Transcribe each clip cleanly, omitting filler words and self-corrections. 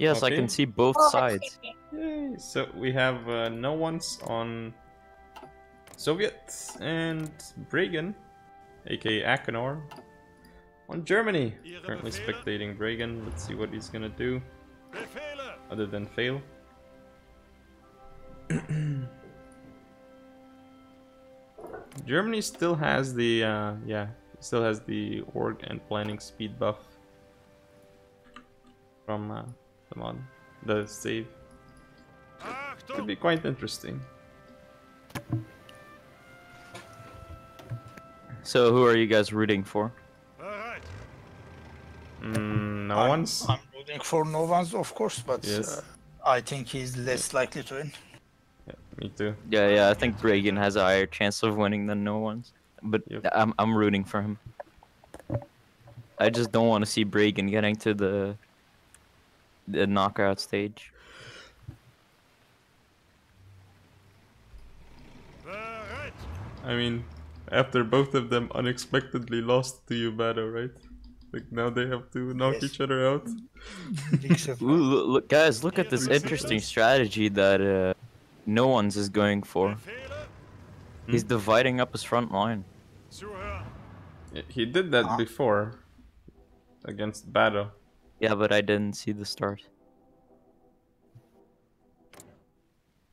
Yes, Okay. I can see both sides. Yay. So we have NoOnes on Soviet and Bragen, aka Akenor, on Germany. Currently spectating Bragen. Let's see what he's gonna do, other than fail. Germany still has the still has the org and planning speed buff from the mod, the save. Could be quite interesting. So who are you guys rooting for? NoOnes. I'm rooting for NoOnes, of course, but Yes. I think he's less likely to win. Yeah, me too. Yeah, I think Bragen has a higher chance of winning than NoOnes. But Yep. I'm rooting for him. I just don't want to see Bragen getting to the knockout stage. I mean, after both of them unexpectedly lost to Yubado, right? Like now they have to knock Yes. each other out. Ooh, look, guys, look at this interesting strategy that NoOnes is going for. He's dividing up his front line. He did that before against Bado. Yeah, but I didn't see the start.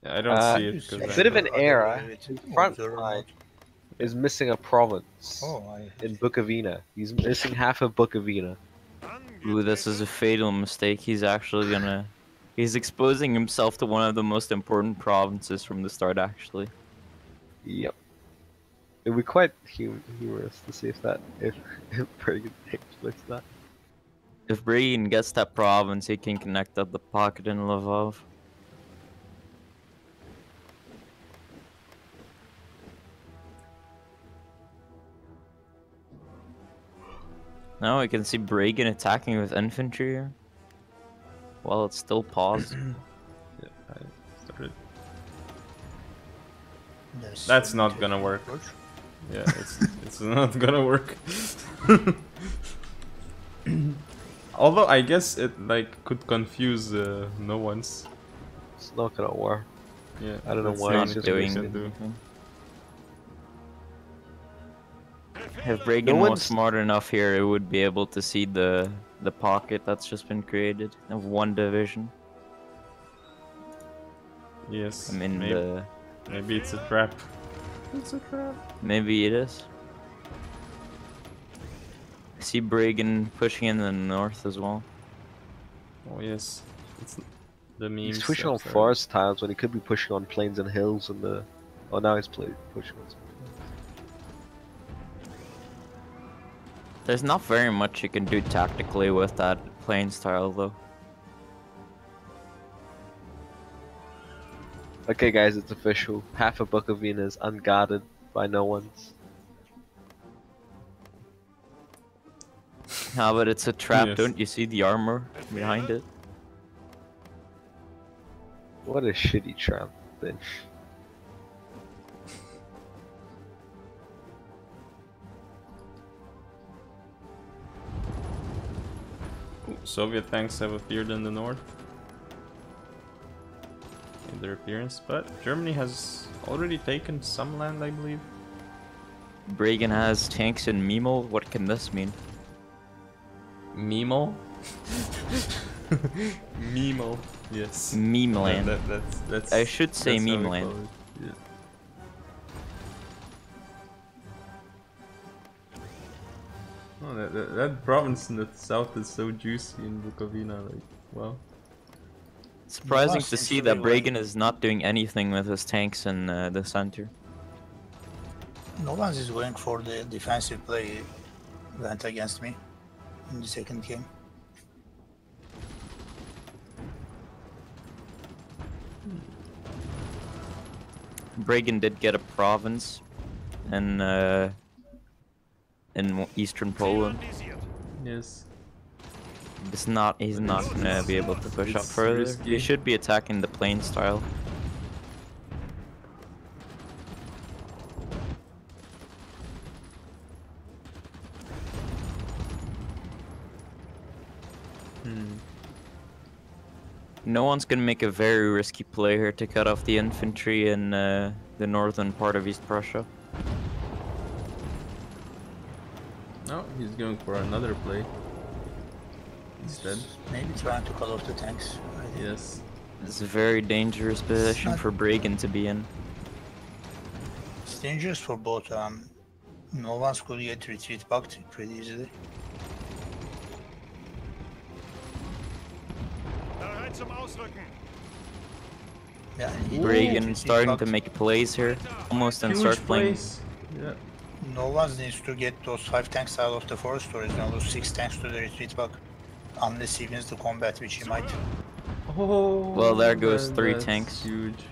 Yeah, I don't see it. A bit of an error. His front line is missing a province in Bukovina. He's missing half of Bukovina. Ooh, this is a fatal mistake. He's actually gonna... He's exposing himself to one of the most important provinces from the start, actually. Yep. It'd be quite humorous to see if Bragen takes that. If Bragen gets that province, he can connect up the pocket in Lvov. Now we can see Bragen attacking with infantry here. While it's still paused. Yeah, I started. Yes. That's not gonna work. Yeah, it's not gonna work. Although I guess it like could confuse NoOnes. It's not gonna work. Yeah, I don't know that's why the he's only just thing we doing can do. anything. If Bragen was smart enough here, it would be able to see the pocket that's just been created of one division. Yes. I mean, maybe it's a trap. It's a trap. Maybe it is. I see Bragen pushing in the north as well. Oh yes, it's the memes. He's pushing on forest tiles when he could be pushing on plains and hills and the. Oh, now he's pushing on. There's not very much you can do tactically with that plain style, though. Okay, guys, it's official. Half of Bukovina is unguarded by NoOnes. Ah, but it's a trap. Yes. Don't you see the armor behind it? What a shitty trap, then. Soviet tanks have appeared in the north. In their appearance, but Germany has already taken some land, I believe. Bragen has tanks in Mimo. What can this mean? Mimo? Mimo, yes. Meme land. That's I should say that's how meme we land. call it, yeah. Oh, that province in the south is so juicy in Bukovina, like, wow. Surprising to see that Bragen is not doing anything with his tanks in the center. NoOnes is going for the defensive play went against me in the second game. Bragen did get a province in eastern Poland. Yes. He's not gonna be able to push up It's further. risky. He should be attacking the plain style. No one's gonna make a very risky play here to cut off the infantry in the northern part of East Prussia. No, he's going for another play instead. Maybe trying to cut off the tanks. Yes. It's a very dangerous position for Bragen to be in. It's dangerous for both. No one's could get retreat backed pretty easily. Yeah, Bragen starting to make plays here, almost encircling. Yeah. No one needs to get those 5 tanks out of the forest, or he's gonna lose 6 tanks to the retreat back. Unless he wins the combat, which he might. Oh, Well, there goes man, 3 that's tanks. Huge.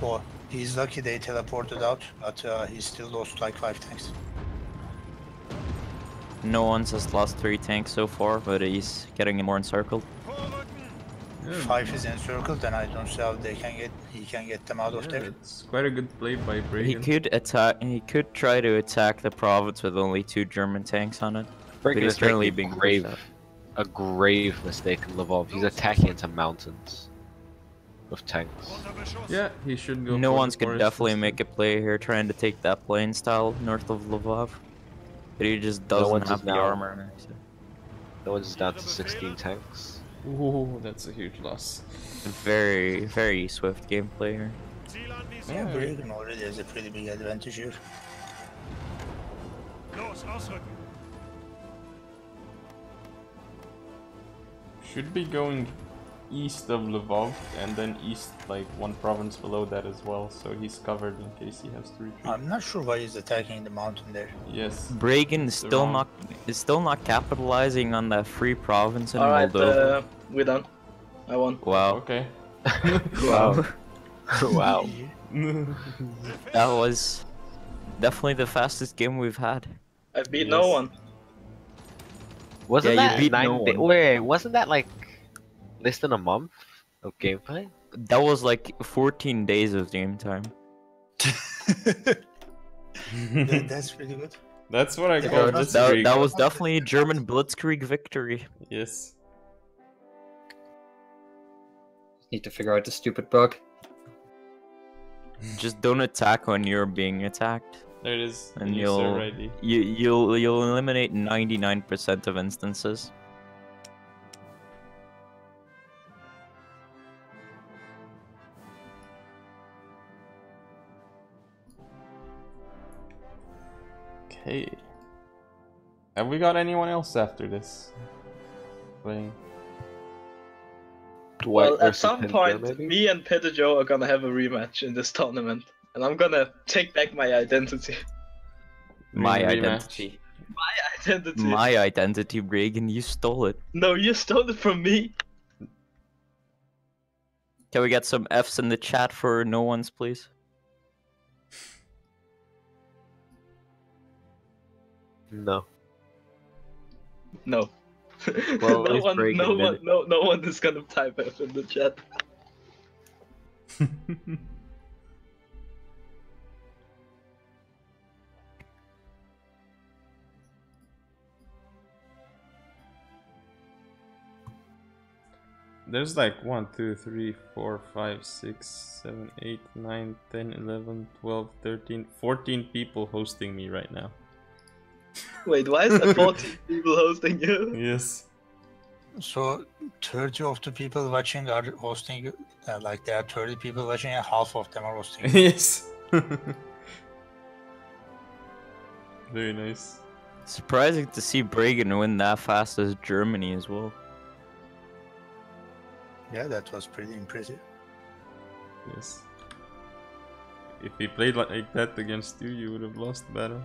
Oh, he's lucky they teleported out, but he still lost like 5 tanks. No one's has lost 3 tanks so far, but he's getting more encircled. Yeah. 5 is encircled, and I don't see how he can get them out of there. It's quite a good play by Bragen. He could attack. He could try to attack the province with only 2 German tanks on it. Bragen he's is currently making being a grave mistake in Lvov. He's attacking into mountains with tanks. Yeah, he should go. No for one's the could forest definitely instead. make a play here, trying to take that plain style north of Lvov. But he just doesn't one's have is the now- armor. So. No one's down to 16 tanks. Ooh, that's a huge loss. Very, very swift gameplay here. Yeah, Bragen already has a pretty big advantage here. Should be going east of Lvov and then east like 1 province below that as well, so he's covered in case he has to retreat. I'm not sure why he's attacking the mountain there. Yes. Bragen is still not capitalizing on that free province in Moldova. We're done. I won. Wow. Okay. Wow. Wow. That was definitely the fastest game we've had. I beat no one. Wasn't Yeah, you that beat 9 no one. Wait, wasn't that like less than a month of gameplay? That was like 14 days of game time. That's pretty good. That's what I Yeah, call that's- blitzkrieg. That was definitely a German blitzkrieg victory. Yes. Need to figure out the stupid bug. Just don't attack when you're being attacked, There it is. and Yes, you'll already. you'll eliminate 99% of instances. Okay. Have we got anyone else after this? Playing. Dwight Well, at versus some Pinto, point, maybe? me and Peter Joe are gonna have a rematch in this tournament, and I'm gonna take back my identity. My Rematch. identity. My identity. My identity, Bragen. You stole it. No, you stole it from me. Can we get some Fs in the chat for no ones, please? No. No. Well, no he's one, breaking no it. one, no one is gonna type F in the chat. There's like 1, 2, 3, 4, 5, 6, 7, 8, 9, 10, 11, 12, 13, 14 people hosting me right now. Wait, why is there 14 people hosting you? Yes. So 30 of the people watching are hosting you. Like there are 30 people watching and half of them are hosting you. Yes. Very nice. Surprising to see Bragen win that fast as Germany as well. Yeah, that was pretty impressive. Yes. If he played like that against you, you would have lost the battle.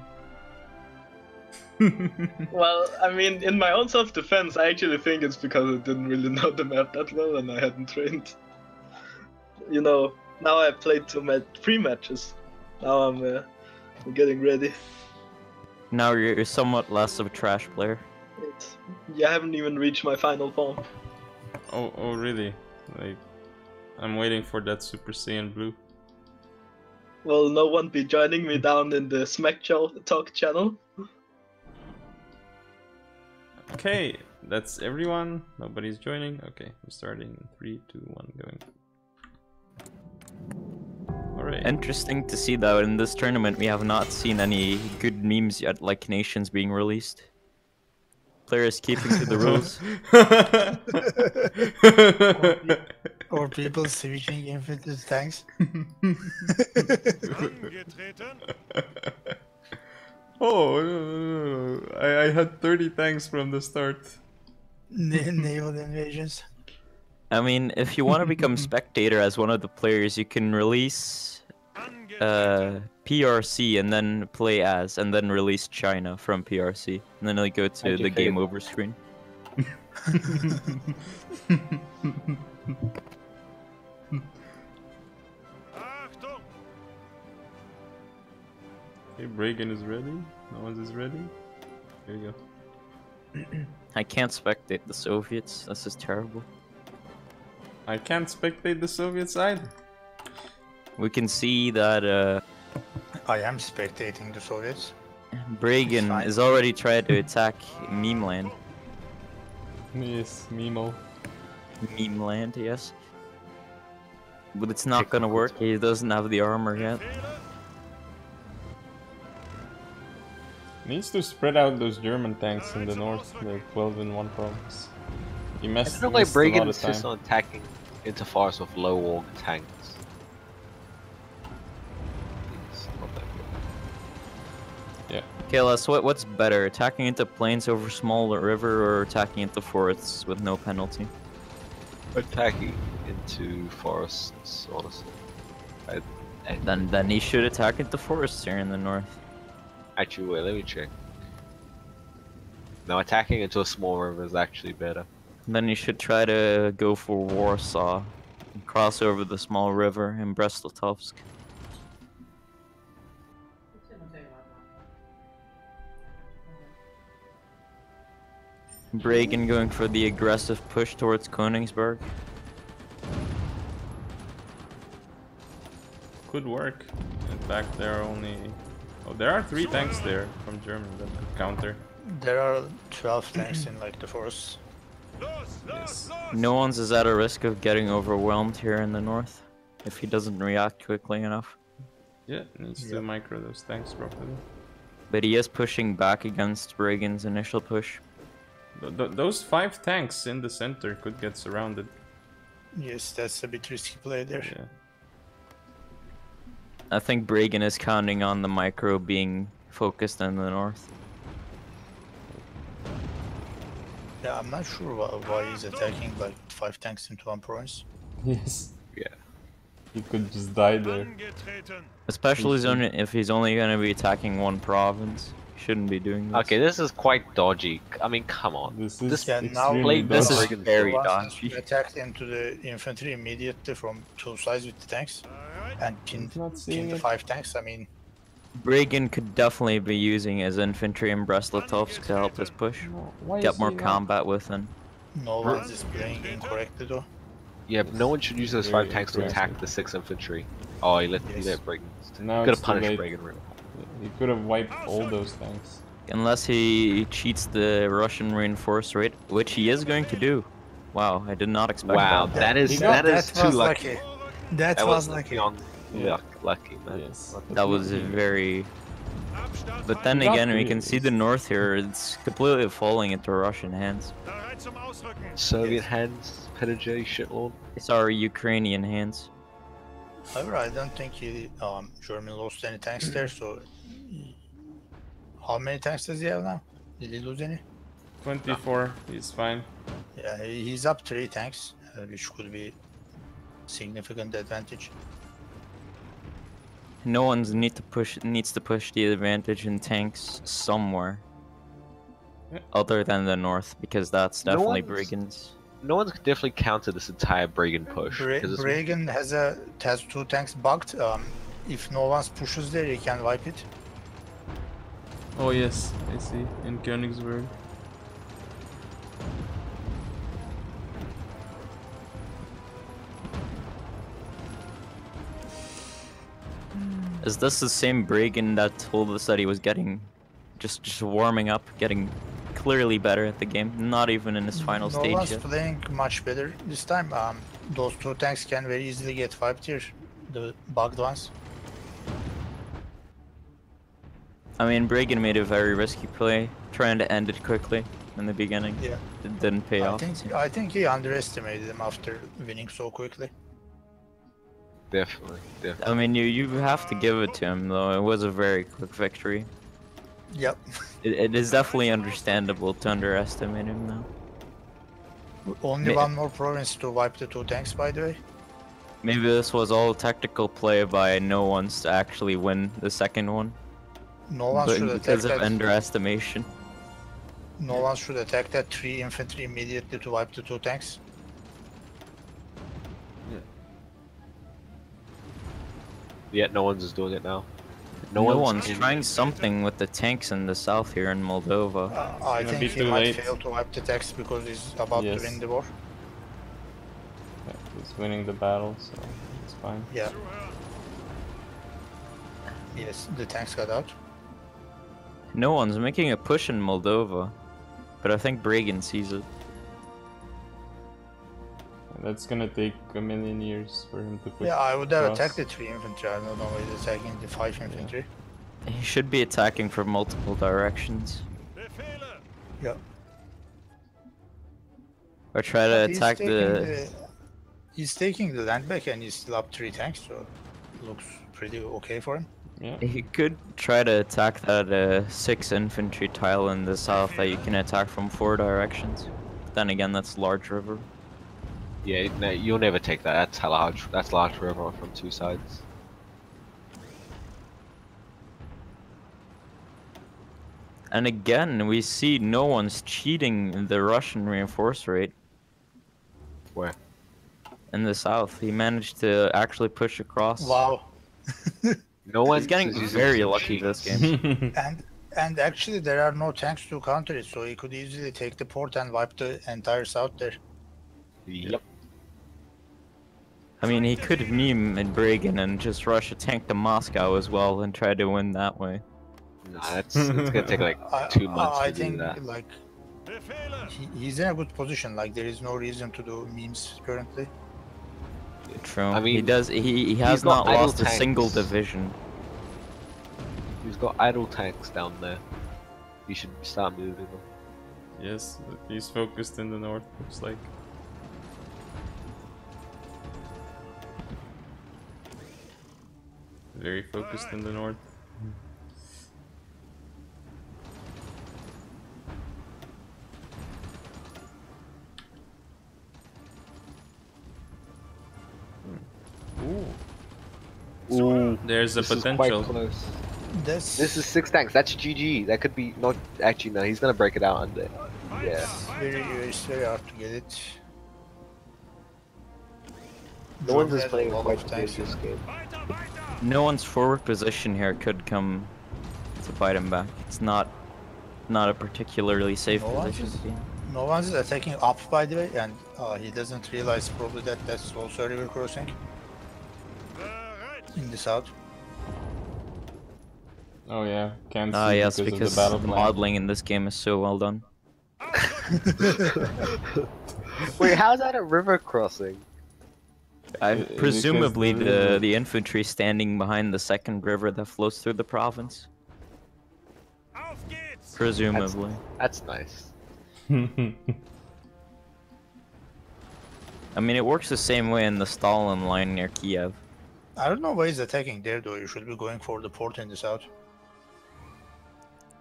Well, I mean, in my own self-defense, I actually think it's because I didn't really know the map that well and I hadn't trained. You know, now I played 3 matches. Now I'm getting ready. Now you're somewhat less of a trash player. I haven't even reached my final form. Oh, really? Like, I'm waiting for that Super Saiyan Blue. Will no one be joining me down in the Smack Talk channel? Okay, that's everyone. Nobody's joining. Okay, I'm starting in 3, 2, 1, going. Alright. Interesting to see that in this tournament we have not seen any good memes yet, like nations being released. Players keeping to the rules. Or people switching infantry tanks. Oh, no. I had 30 tanks from the start. Naval invasions. I mean, if you want to become spectator as one of the players, you can release PRC and then play as, and then release China from PRC, and then go to the game over screen. Okay, Bragen is ready. NoOnes is ready. Here you go. I can't spectate the Soviets. This is terrible. I can't spectate the Soviets either. We can see that I am spectating the Soviets. Bragen is already trying to attack Meme Land. Yes, Mimo. Meme Land, yes. But it's not gonna work. He doesn't have the armor yet. Needs to spread out those German tanks in the north. They're 12 in one province. He messed. I don't know why Bragen insists on attacking into forests with low org tanks. It's not that good. Yeah. Okay, Les, what's better, attacking into plains over small river or attacking into forests with no penalty? Attacking into forests, honestly. Then he should attack into forests here in the north. Actually, wait, let me check. No, attacking into a small river is actually better. Then you should try to go for Warsaw, and cross over the small river in Brest-Litovsk. Bragen going for the aggressive push towards Königsberg. Could work. In fact, there are only... Oh, there are 3 tanks there from Germany that could counter. There are 12 tanks in like the forests. Yes. NoOnes is at a risk of getting overwhelmed here in the north if he doesn't react quickly enough. Yeah, needs to micro those tanks properly. But he is pushing back against Bragen's initial push. Those 5 tanks in the center could get surrounded. Yes, that's a bit risky play there. Yeah. I think Bragen is counting on the micro being focused in the north. Yeah, I'm not sure why he's attacking like 5 tanks into one province. Yes. Yeah. He could just die there. Especially if he's only going to be attacking one province. He shouldn't be doing this. Okay, this is quite dodgy. I mean, come on. This is extremely this is dodgy. very dodgy. Attacked into the infantry immediately from 2 sides with the tanks. And pinned the 5 tanks, I mean... Bragen could definitely be using his infantry in Brest-Litovsk to help us push. Get more combat with him. NoOnes is playing incorrectly though. Yeah, but no one should use those 5 tanks to attack the 6 infantry. Oh, he let Bragen. Now Could have punished Bragen. He could have wiped all those tanks. Unless he cheats the Russian reinforce rate, which he is going to do. Wow, I did not expect that. That is too lucky. That was lucky. Lucky, man. Yes. That was very... But then again, we can see the north here, it's completely falling into Russian hands. Soviet hands, Pedagog shitlord. It's our Ukrainian hands. However, I don't think Germany lost any tanks there, so... How many tanks does he have now? Did he lose any? 24, he's fine. Yeah, he's up 3 tanks, which could be significant advantage. NoOnes needs to push the advantage in tanks somewhere. Other than the north, because that's definitely Bragen's. NoOnes could definitely counter this entire Bragen push. Bragen has 2 tanks bugged. If NoOnes pushes there, he can wipe it. Oh yes, I see. In Königsberg. Is this the same Bragen that told us that he was getting just warming up, getting clearly better at the game, not even in his final No stage one's yet. playing much better this time. Those two tanks can very easily get 5 tier, the bugged ones. I mean, Bragen made a very risky play, trying to end it quickly in the beginning. Yeah. It didn't pay off. I think he underestimated them after winning so quickly. Definitely. I mean, you have to give it to him, though. It was a very quick victory. Yep. It is definitely understandable to underestimate him, though. Only one more province to wipe the 2 tanks, by the way. Maybe this was all tactical play by NoOnes to actually win the second one. No one should attack because of that. underestimation. No one should attack that 3 infantry immediately to wipe the 2 tanks. Yeah, no one's is doing it now. No one's trying something with the tanks in the south here in Moldova. I think he might fail to wipe the tanks because he's about to win the war. Yeah, he's winning the battle, so it's fine. Yeah. Yes, the tanks got out. No one's making a push in Moldova, but I think Bragen sees it. That's gonna take a million years for him to push. Yeah, I would have across. attacked the 3 infantry. I don't know why he's attacking the 5 infantry. He should be attacking from multiple directions. Yeah. Or try to attack the... He's taking the land back and he's still up 3 tanks, so looks pretty okay for him. Yeah. He could try to attack that 6 infantry tile in the south that you can attack from 4 directions. But then again, that's large river. Yeah, no, you'll never take that. That's large. That's large river from 2 sides. And again, we see no one's cheating the Russian reinforce rate. Where? In the south. He managed to actually push across. Wow. No one's He's getting very lucky this game. And actually there are no tanks to counter it, so he could easily take the port and wipe the entire south there. Yep. I mean, he could meme in Bragen and just rush a tank to Moscow as well and try to win that way. Nah, it's gonna take like 2 months to do that. I think like he's in a good position. Like there is no reason to do memes currently. True. I mean, he has not lost a single division. He's got idle tanks down there. He should start moving them. Yes, he's focused in the north, looks like. Very focused in the north. Ooh, there's a potential. This is 6 tanks. That's GG. That could be not actually. No, he's gonna break it out under. Yeah. It's very hard to get it. No one's is playing quite tanks this game. No one's forward position here could come to bite him back. It's not a particularly safe position to be in. No one's attacking up, by the way, and he doesn't realize probably that that's also a river crossing in the south. Oh yeah, can't see yes, because of the the modeling in this game is so well done. Wait, how's that a river crossing? Presumably the infantry standing behind the second river that flows through the province. Presumably. That's nice. I mean, it works the same way in the Stalin line near Kiev. I don't know why he's attacking there though. You should be going for the port in the south.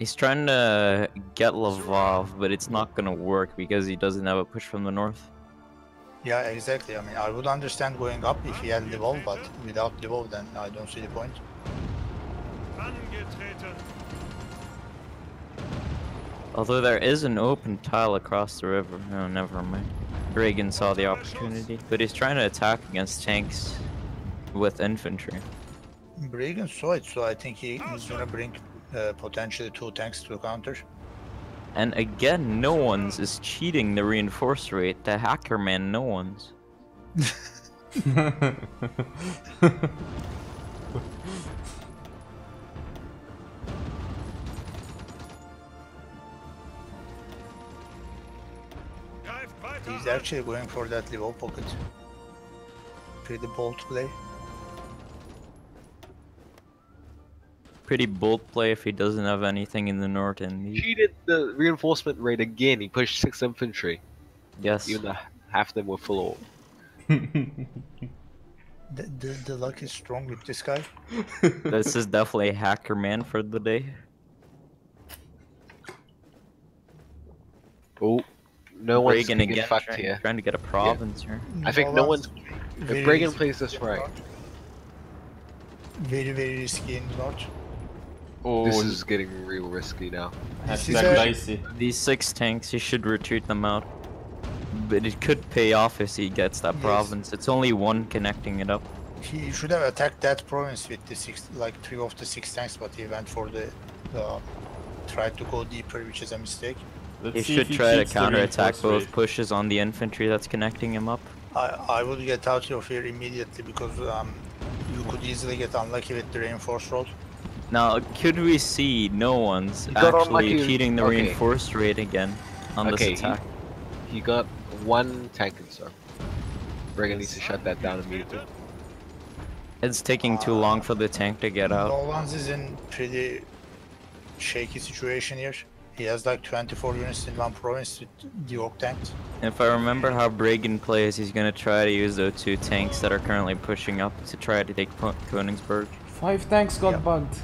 He's trying to get Lvov, but it's not gonna work because he doesn't have a push from the north. Yeah, exactly. I mean, I would understand going up if he had Lvov, but without Lvov, then I don't see the point. Although there is an open tile across the river. Oh, never mind. Bragen saw the opportunity, but he's trying to attack against tanks with infantry. Bragen saw it, so I think he's gonna bring potentially 2 tanks to counter. And again, no one's is cheating the reinforce rate. The hacker man, no one's. He's actually going for that level pocket. Pretty bold play. Pretty bold play if he doesn't have anything in the north and He east. cheated the reinforcement rate again. He pushed 6 infantry, Yes. even though half of them were full orb. The luck is strong with this guy. This is definitely a hacker man for the day. Oh, no one's Bragen getting again fucked here. trying to get a province here. I think no one's. If Bragen plays this right, very risky in the north. Oh, this is getting real risky now. hashtag dicey. These 6 tanks, he should retreat them out. But it could pay off if he gets that province. It's only one connecting it up. He should have attacked that province with the 3 of the 6 tanks, but he went for the tried to go deeper, which is a mistake. He should try to counterattack both pushes on the infantry that's connecting him up. I would get out of here immediately because you could easily get unlucky with the reinforced road. Now, could we see NoOnes got actually unlucky- cheating the okay. reinforced rate again on this attack? He got 1 tank and stuff. Bragen needs to shut that down immediately. It's taking too long for the tank to get out. NoOnes is in pretty shaky situation here. He has like 24 units in one province with the Oak tanks. If I remember how Bragen plays, he's gonna try to use those 2 tanks that are currently pushing up to try to take Königsberg. 5 tanks got bugged.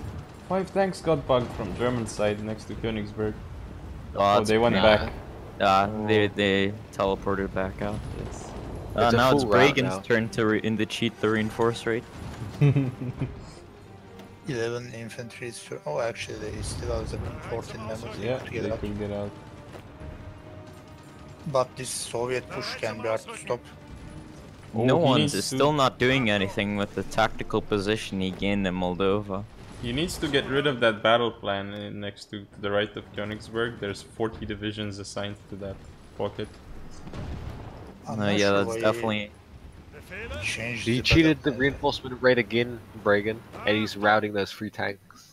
5 tanks got bugged from German side next to Königsberg. Oh, they went back. They teleported back out. Yes. Now it's full rout Bragen's now. turn to cheat the reinforce rate. 11 infantry is... Oh, actually, he still has 14 members Yeah, to they get out. could get out. But this Soviet push can be hard to stop. Oh, No he one's needs is to- still not doing anything with the tactical position he gained in Moldova. He needs to get rid of that battle plan next to the right of Königsberg. There's 40 divisions assigned to that pocket. I'm not Yeah, sure that's why definitely. changed He the cheated the battle plan. reinforcement rate again, Bragen, and he's routing those 3 tanks.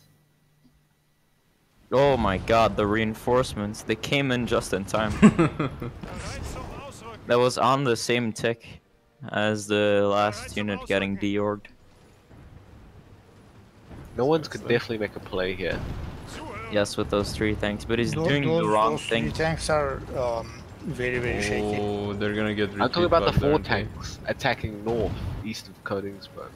Oh my god, the reinforcements. They came in just in time. That was on the same tick as the last unit getting deorged. No one's could definitely make a play here. Yes, with those 3 tanks, but he's doing the wrong those thing. 3 tanks are very shaky. Oh, they're gonna get. I'm talking about the retreat 4 bugged, aren't they? tanks attacking north, east of Königsberg.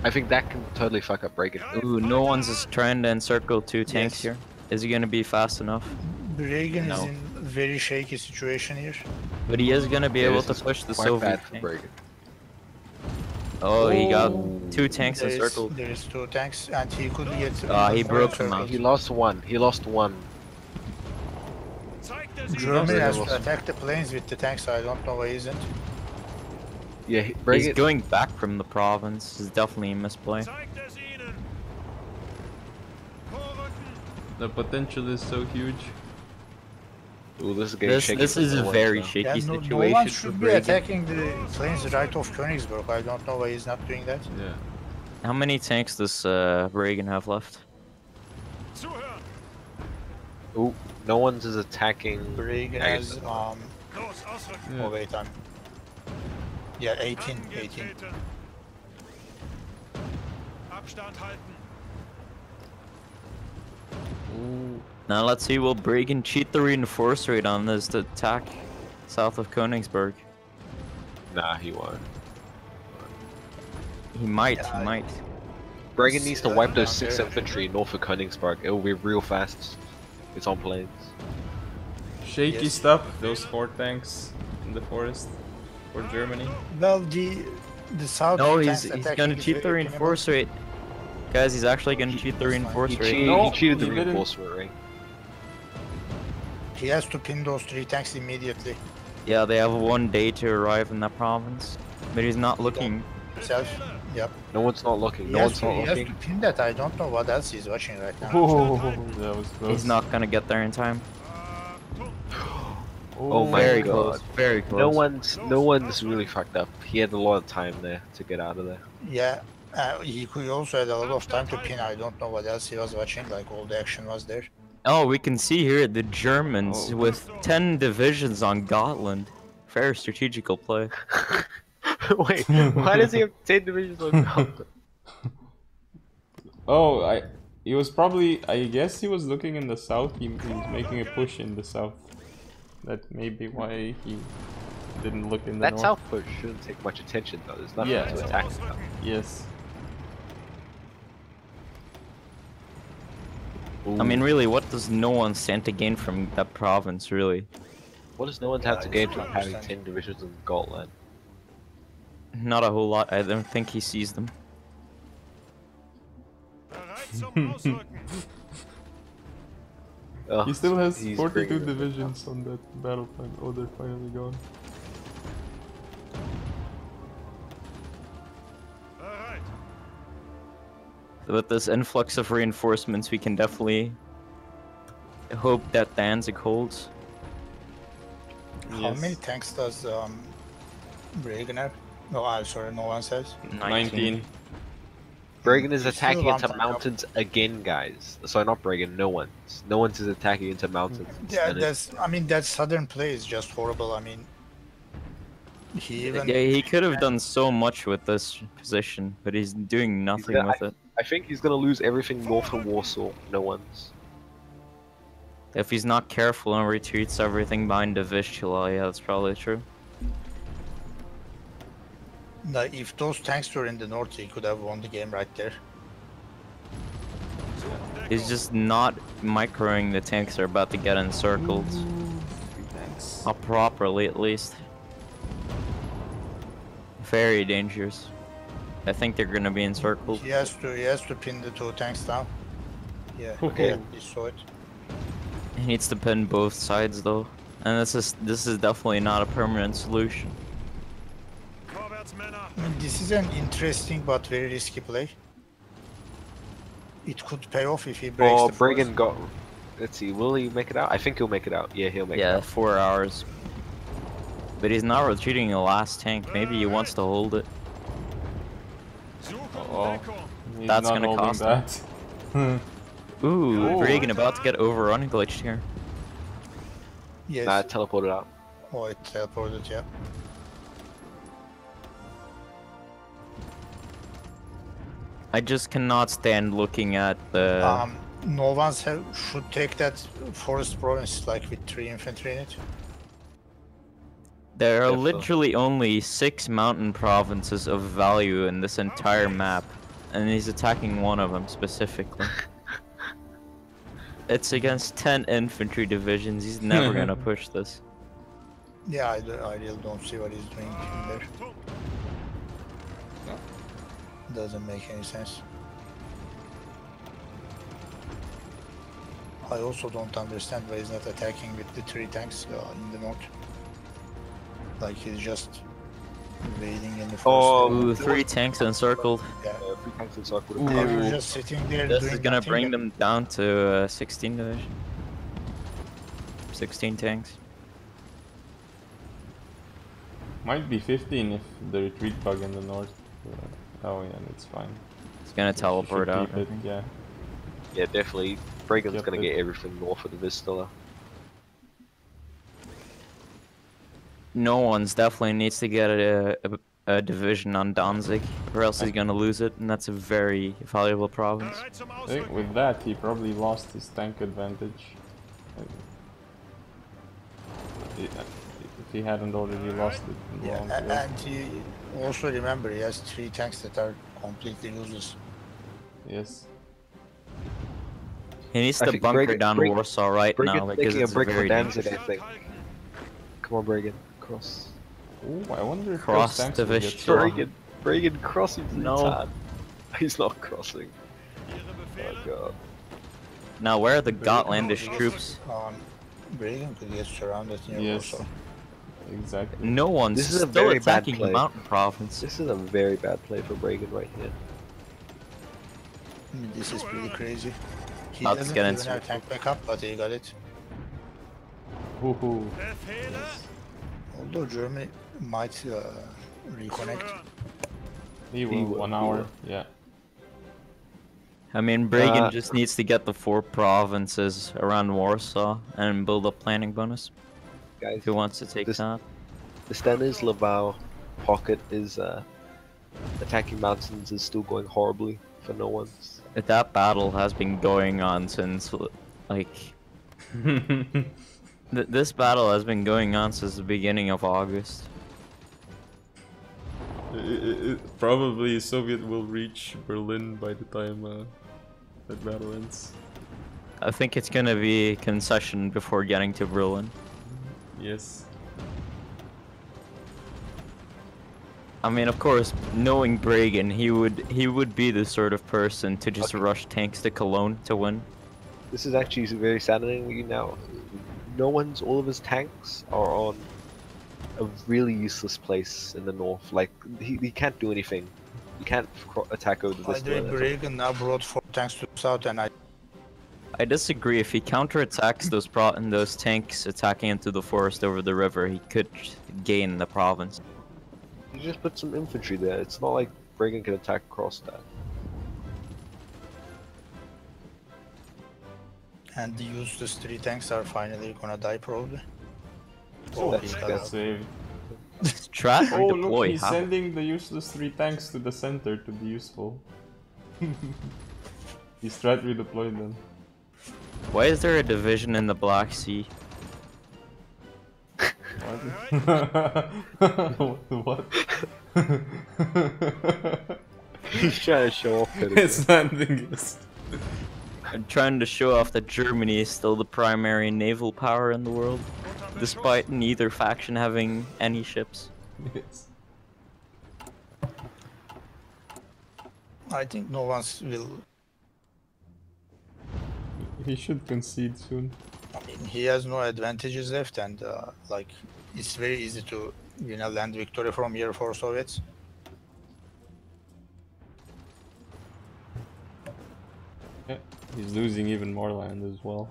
I think that can totally fuck up Bragen. Ooh, no one's is trying to encircle 2 tanks Yes. here. Is he gonna be fast enough? Bragen is No. in very shaky situation here. But he is gonna be Yeah, able this to is push the quite Soviet bad for tank. Bragen. Oh, he got Oh. 2 tanks There encircled. is 2 tanks, and he could get. He broke them out. He lost 1. He lost 1. Germany has lost. to attack the planes with the tanks, so I don't know why he isn't. Yeah, He's Bragen. going back from the province. Is definitely a misplay. The potential is so huge. Ooh, this is getting shaky. This for is a no one very now. shaky No one situation for should be Bragen. attacking the planes right off Königsberg. I don't know why he's not doing that. Yeah. How many tanks does Bragen have left? Ooh, no one's is attacking. Bragen I has guess- oh wait, yeah, 18. Now let's see, will Bragen cheat the reinforce rate on this attack south of Königsberg? Nah, he won't. He might, Yeah, he might. Bragen needs to wipe those down 6 there. infantry north of Königsberg. It will be real fast. It's on planes. Shaky Yes. stuff. Those 4 tanks in the forest for Germany. Well, the south. No, tanks he's attacking gonna is cheat the very reinforce rate. Guys, he's actually gonna cheat the reinforce He, rate. No, he cheated the he didn't. reinforcement rate. He has to pin those 3 tanks immediately. Yeah, they have 1 day to arrive in that province. But he's not looking. Himself. Yep. No one's not looking. He No has one's to, not he has to looking. pin that. I don't know what else he's watching right now. Oh, that was close. He's not gonna get there in time. Oh my Very god. close, very close. No one's really fucked up. He had a lot of time there to get out of there. Yeah, he also had a lot of time to pin. I don't know what else he was watching. Like all the action was there. Oh, we can see here the Germans with 10 divisions on Gotland. Very strategical play. Wait, why does he have 10 divisions on Gotland? Oh, he was probably, I guess he was looking in the south. He was making a push in the south. That may be why he didn't look in the north. That south push shouldn't take much attention though. There's nothing to attack about. Yes. Ooh. I mean, really, what does no one stand to gain from that province, really? What does no one have to gain from having 10 divisions in Gotland? Not a whole lot. I don't think he sees them. He still has he's 42 divisions on that battle plan. Oh, they're finally gone. With this influx of reinforcements, we can definitely hope that Danzig holds. How many tanks does Bragen have? No, I'm sorry, no one says. 19. Bragen is attacking into mountains again, guys. Sorry, not Bragen, no one's. No one's is attacking into mountains. Yeah, I mean, that southern play is just horrible. I mean, he could have done so much with this position, but he's doing nothing with it. I think he's gonna lose everything north of Warsaw. No one's. If he's not careful and retreats everything behind the Vistula, yeah, that's probably true. Now, if those tanks were in the north, he could have won the game right there. He's just not microing the tanks that are about to get encircled. Not properly, at least. Very dangerous. I think they're gonna be encircled. He has to pin the 2 tanks down. Yeah, okay, he saw it. He needs to pin both sides though, and this is definitely not a permanent solution. I mean, this is an interesting but very risky play. It could pay off if he breaks the Bragen got... Let's see, will he make it out? I think he'll make it out. Yeah, he'll make it out. Yeah, 4 hours. But he's not retreating the last tank. Maybe he wants to hold it. That's gonna cost him. Ooh, Bragen about to get overrun glitched here. Yes. Nah, it teleported out. Oh, it teleported, yeah. I just cannot stand looking at the... no ones should take that forest province, like with 3 infantry in it. There are literally only 6 mountain provinces of value in this entire map, and he's attacking one of them specifically. It's against 10 infantry divisions. He's never gonna push this. Yeah, I really don't see what he's doing in there. Doesn't make any sense. I also don't understand why he's not attacking with the 3 tanks in the north. Like he's just waiting in the first. Ooh, 3 tanks encircled. Yeah, 3 tanks encircled. They were just sitting there. This is gonna bring them down to 16 division. 16 tanks. Might be 15 if the retreat bug in the north. Oh yeah, it's fine. It's gonna teleport out. Yeah. Yeah, definitely. Bragen's gonna get everything north of the Vistula. No one's definitely needs to get a division on Danzig, or else he's gonna lose it, and that's a very valuable province. I think with that he probably lost his tank advantage. If he hadn't already lost it. Yeah, and he also remember he has 3 tanks that are completely useless. Yes. He needs to bunker down Warsaw right now because it's very dangerous. Come on, Bragen, cross. Ooh, I wonder if cross division. Bragen crossing. No, he's not crossing. Oh god. Now where are the Gotlandish troops? Bragen could get surrounded near Warsaw. Exactly. No one's still attacking the mountain province. This is a very bad play for Bragen right here. I mean, this is pretty crazy. He Let's doesn't get even have tank backup, but he got it. Woohoo. Although Germany might reconnect. He will, 1 hour, yeah. I mean, Bragen just needs to get the 4 provinces around Warsaw and build a planning bonus. Guys, if he wants to take that. The Stanislavau pocket is attacking mountains is still going horribly for no one's. That battle has been going on since, like... this battle has been going on since the beginning of August. Probably Soviet will reach Berlin by the time that battle ends. I think it's gonna be concession before getting to Berlin. Yes. I mean, of course, knowing Bragen, he would be the sort of person to just rush tanks to Cologne to win. This is actually very saddening now. No one's, all of his tanks are on a really useless place in the north. Like, he can't do anything. He can't attack over this way. Bragen now brought 4 tanks to the south, and I disagree. If he counterattacks those tanks attacking into the forest over the river, he could gain the province. You just put some infantry there. It's not like Bragen can attack across that. And the useless 3 tanks are finally gonna die, probably. Oh, that's save. Strat Oh, or deploy? look, he's sending the useless 3 tanks to the center to be useful. He strat redeployed them. Why is there a division in the Black Sea? What? He's trying to show off. It's landing. I'm trying to show off that Germany is still the primary naval power in the world, despite neither faction having any ships. Yes. I think no one will. He should concede soon. I mean, he has no advantages left, and like, it's very easy to win a land victory from here for Soviets. Yeah, he's losing even more land as well.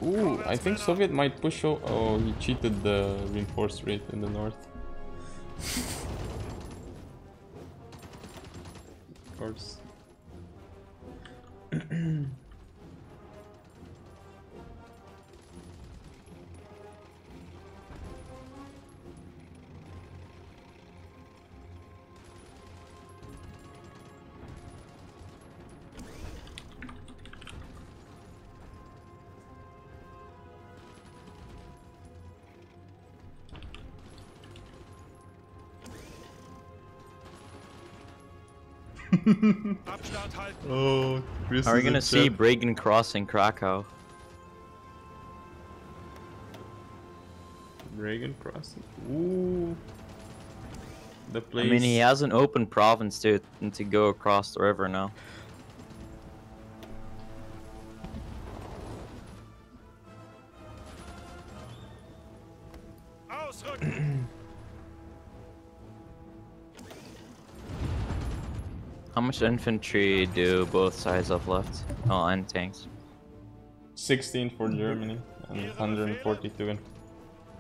Ooh, I think Soviet might push. Oh, he cheated the reinforced rate in the north. Of course. Oh, Chris Are we gonna see Bragen crossing Krakow? Bragen crossing. Ooh. The place. I mean, he has an open province to go across the river now. How much infantry do both sides have left? Oh, and tanks. 16 for Germany and 142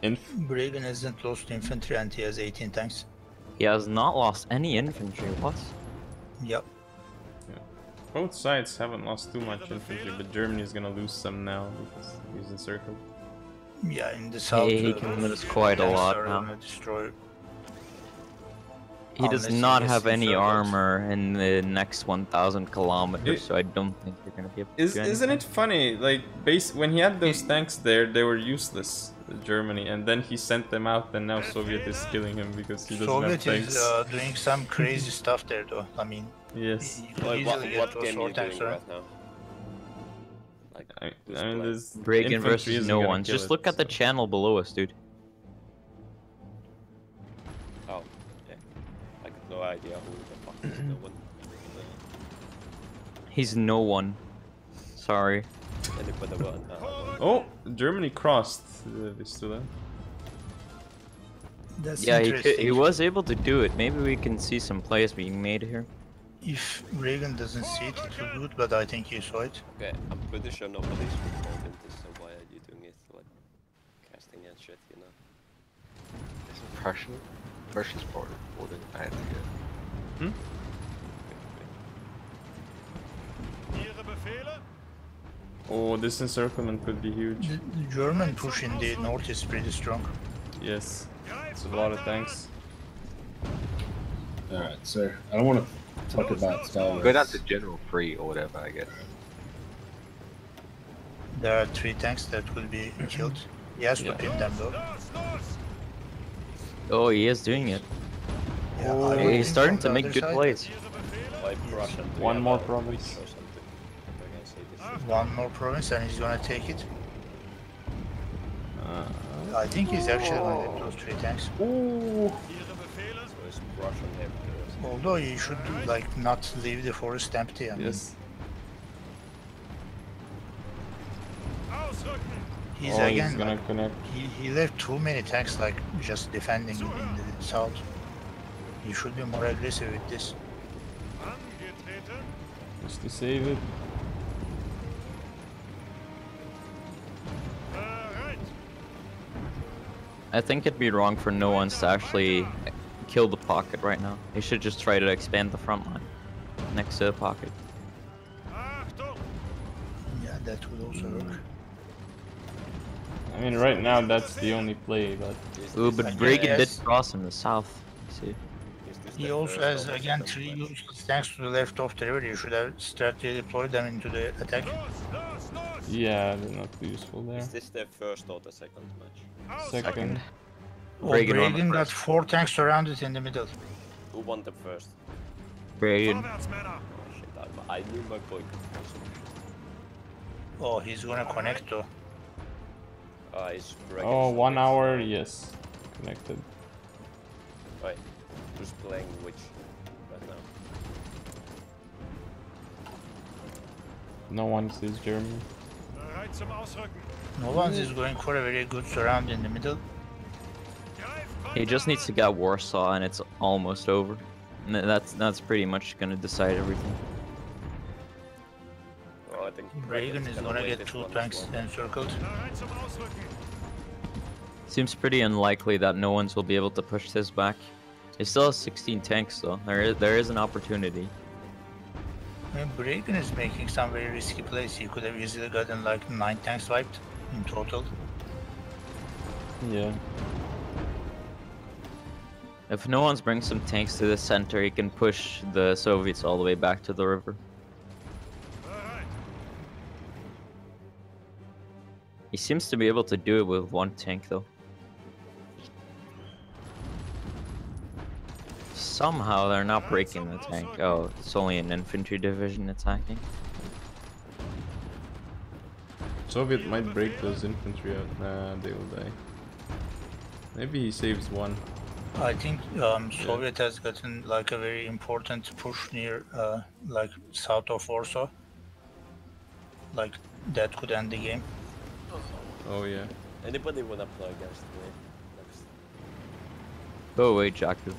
in Bragen hasn't lost infantry and he has 18 tanks. He has not lost any infantry. What? Yep. Yeah. Both sides haven't lost too much infantry, but Germany is gonna lose some now because he's encircled. Yeah, in the south. He can lose quite a lot now. Destroy. He does not have any armor in the next 1,000 kilometers, so I don't think they're gonna be able to do anything. Isn't it funny? Like, when he had those tanks there, they were useless, Germany, and then he sent them out, and now Soviet is killing him because he doesn't have tanks. Soviet is doing some crazy stuff there, though. I mean, yes. Like, what game are you doing right now? Like, I mean, there's Bragen versus no one. Just look at the channel below us, dude. Oh, yeah. I got no idea who the fuck is no one. He's no one. Sorry. Anybody one. Oh, Germany crossed. They still there. That's Yeah, he was able to do it. Maybe we can see some plays being made here. If Bragen doesn't see it, it will do it, but I think he saw it. Okay, I'm pretty sure nobody's recording this, so why are you doing it, like casting and shit, you know. Isn't Prussian's border holding I had to get. Oh, this encirclement could be huge. The German push in the north is pretty strong. Yes, it's a lot of tanks. Alright, sir. I don't want to talk about Star Go down to General Free or whatever, I guess. There are 3 tanks that will be killed. He has to pin them though. Oh, he is doing it. Yeah, Oh, I would He's think starting from to the make other good side, plays. Like Russian. One more province. Or something. If I can say this. One more province and he's gonna take it. I think he's actually gonna get those 3 tanks. Ooh. So it's Russian heavy. Although he should like not leave the forest empty. I mean, Yes. he's Oh, again he's gonna like, connect. he left too many tanks like just defending in the south. He should be more aggressive with this. Just to save it. I think it'd be wrong for NoOnes to actually kill the pocket right now. He should just try to expand the front line next to the pocket. Yeah, that would also work. I mean, right now that's the only play, but Ooh, but Bragen did Yes. cross in the south. See? He also has again 3 useless tanks to the left of the river. You should have started to deploy them into the attack. yeah, they're not useful there. Is this their first or the second match? Second. Bragen won the Bragen got first. 4 tanks surrounded in the middle. Who won the first? Bragen. Oh, shit, I knew my boy could also. Oh, he's gonna connect though. Is Bragen Oh, still 1 next? hour, yes. Connected. Right. Who's playing which right now? No one sees Germany. NoOnes is going for a very good surround in the middle. He just needs to get Warsaw and it's almost over. And that's pretty much gonna decide everything. Oh, I think Bragen is gonna win get this 2 one as tanks well. encircled. Seems pretty unlikely that NoOnes will be able to push this back. He still has 16 tanks though. There is an opportunity. I mean, Bragen is making some very risky plays. He could have easily gotten like 9 tanks wiped in total. Yeah. If NoOnes brings some tanks to the center, he can push the Soviets all the way back to the river. He seems to be able to do it with 1 tank though. Somehow they're not breaking the tank. Oh, it's only an infantry division attacking. Soviet might break those infantry out. Nah, they will die. Maybe he saves 1. I think Soviet has gotten like a very important push near like south of Warsaw. Like that could end the game. Oh yeah. Anybody wanna play against me next? Go away, Jakub.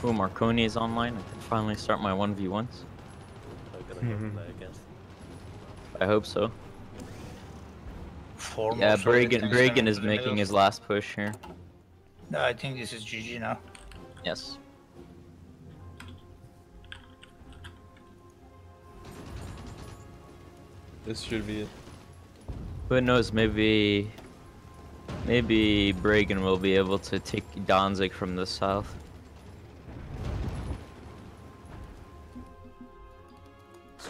Oh, Markoni is online. I can finally start my 1v1s. I'm gonna go play against. I hope so. 4 Yeah, more Soviet Bragen tanks coming is into the making middle. his last push here. No, I think this is GG now. Yes. This should be it. Who knows? Maybe Bragen will be able to take Danzig from the south.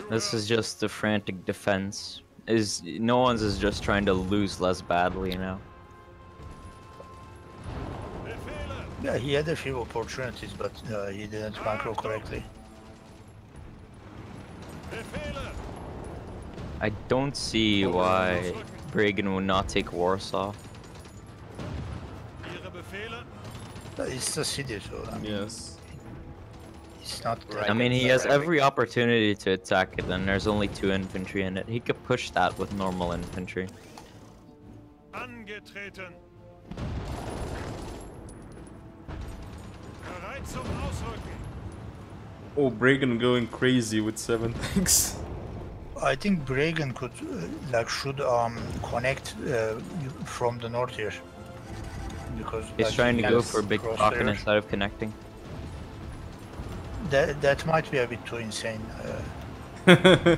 This is just a frantic defense. NoOnes is just trying to lose less badly now. Yeah, he had a few opportunities, but he didn't macro correctly. I don't see why Bragen would not take Warsaw. It's a city, so I mean, Yes. it's not. I mean, he has every opportunity to attack it, and there's only 2 infantry in it. He could push that with normal infantry. Oh, Bragen going crazy with 7 tanks. I think Bragen could should connect from the north here, because He's trying to he go has for a big crossfire. pocket instead of connecting. That might be a bit too insane. I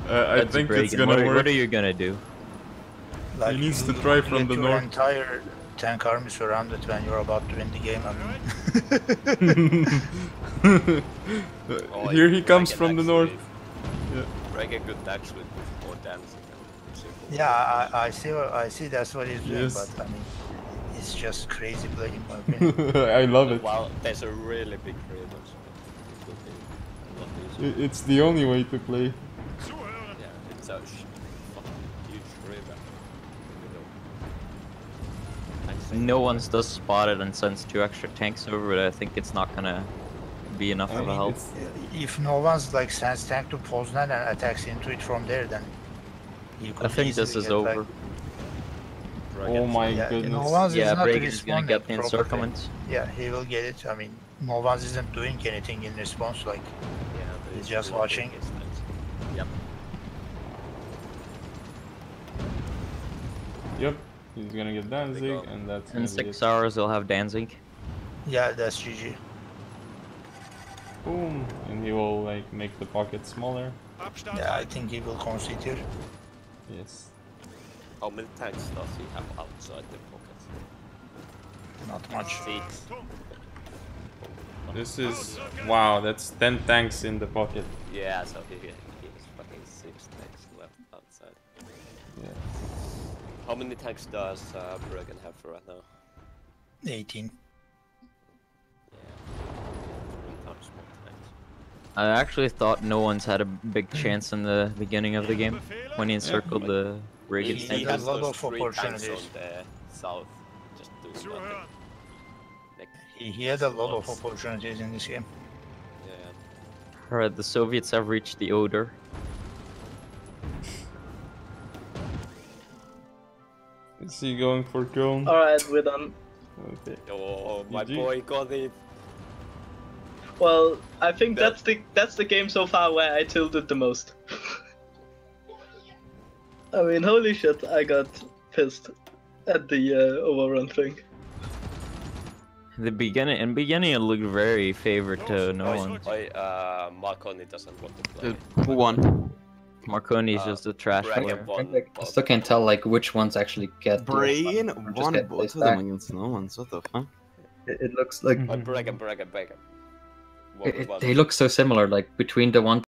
That's think Bragen. it's gonna work. What are you gonna do? Like, He needs to you try get from the your north. entire tank army surrounded when you're about to win the game. I mean, Here he comes from the north. Bragen could actually put more damage than yeah, I see that's what he's doing, Yes. but I mean, it's just crazy play in my opinion. I love it. Well, there's a really big river, so it will be a lot easier. It's the only way to play. Yeah, it's a fucking huge river. No one's does spot it and sends 2 extra tanks over, but I think it's not gonna be enough of a help. If no one's sends tank to Poznan and attacks into it from there, then you could I think this easily is get, over. Oh my yeah, goodness. no one's is Yeah, not Bragen's gonna responding get the properly. encirclement. Yeah, he will get it. I mean, no one's isn't doing anything in response. Yeah, he's just watching. Yep. Yep, he's gonna get Danzig, and that's In gonna be 6 it. hours, they'll have Danzig. Yeah, that's GG. Boom, and he will make the pocket smaller. Yeah, I think he will concede here. Yes. How many tanks does he have outside the pocket? Not much. 6. This is wow. That's 10 tanks in the pocket. Yeah, so he has fucking 6 tanks left outside. Yeah. How many tanks does Bragen have for right now? 18. Yeah. 3 times more tanks. I actually thought no one's had a big chance in the beginning of the game when he encircled the Bragen He tank. has has a lot those of 3 tanks opportunities. on the south, just doing nothing. He had a lot of opportunities in this game. Yeah. Alright, the Soviets have reached the Oder. Is he going for Köln? Alright, we're done. Okay. Oh, my GG. boy got it. Well, I think that's the game so far where I tilted the most. I mean, holy shit, I got pissed at the overrun thing. In beginning it looked very favored to no one. Markoni doesn't want to play. Who won? Marconi's just a trash Bragen player. won, I still can't tell which ones actually get. Bragen or just won get both placed of them back. against no ones. What the fuck? It looks like Bragen. they look so similar. Like between the one